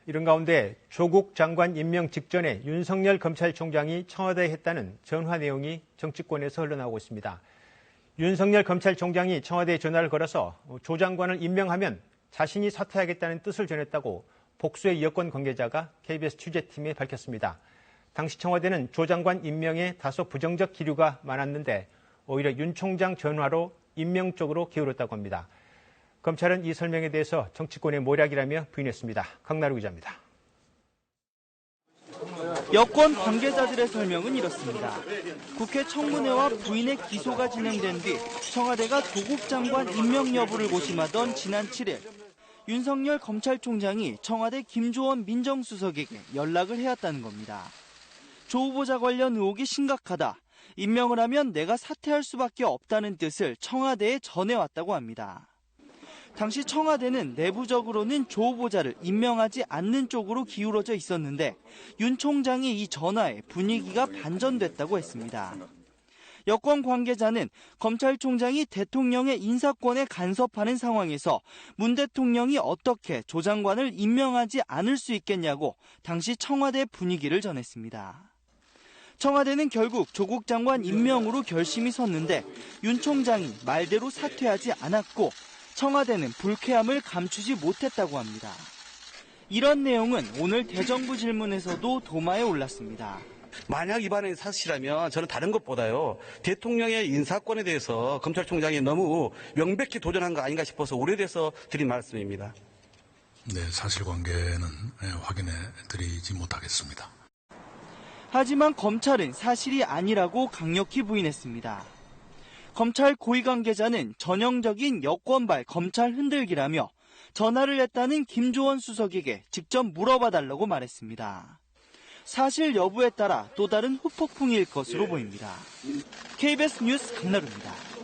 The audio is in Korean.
이런 가운데 조국 장관 임명 직전에 윤석열 검찰총장이 청와대에 했다는 전화 내용이 정치권에서 흘러나오고 있습니다. 윤석열 검찰총장이 청와대에 전화를 걸어서 조 장관을 임명하면 자신이 사퇴하겠다는 뜻을 전했다고 복수의 여권 관계자가 KBS 취재팀에 밝혔습니다. 당시 청와대는 조 장관 임명에 다소 부정적 기류가 많았는데 오히려 윤 총장 전화로 임명 쪽으로 기울었다고 합니다. 검찰은 이 설명에 대해서 정치권의 모략이라며 부인했습니다. 강나루 기자입니다. 여권 관계자들의 설명은 이렇습니다. 국회 청문회와 부인의 기소가 진행된 뒤 청와대가 조국 장관 임명 여부를 고심하던 지난 7일 윤석열 검찰총장이 청와대 김조원 민정수석에게 연락을 해왔다는 겁니다. 조 후보자 관련 의혹이 심각하다. 임명을 하면 내가 사퇴할 수밖에 없다는 뜻을 청와대에 전해왔다고 합니다. 당시 청와대는 내부적으로는 조 후보자를 임명하지 않는 쪽으로 기울어져 있었는데 윤 총장이 이 전화에 분위기가 반전됐다고 했습니다. 여권 관계자는 검찰총장이 대통령의 인사권에 간섭하는 상황에서 문 대통령이 어떻게 조 장관을 임명하지 않을 수 있겠냐고 당시 청와대 분위기를 전했습니다. 청와대는 결국 조국 장관 임명으로 결심이 섰는데 윤 총장이 말대로 사퇴하지 않았고 청와대는 불쾌함을 감추지 못했다고 합니다. 이런 내용은 오늘 대정부 질문에서도 도마에 올랐습니다. 만약 이 발언이 사실이라면 저는 다른 것보다요. 대통령의 인사권에 대해서 검찰총장이 너무 명백히 도전한 거 아닌가 싶어서 우려돼서 드린 말씀입니다. 네, 사실관계는 확인해 드리지 못하겠습니다. 하지만 검찰은 사실이 아니라고 강력히 부인했습니다. 검찰 고위 관계자는 전형적인 여권발 검찰 흔들기라며 전화를 했다는 김조원 수석에게 직접 물어봐달라고 말했습니다. 사실 여부에 따라 또 다른 후폭풍일 것으로 보입니다. KBS 뉴스 강나루입니다.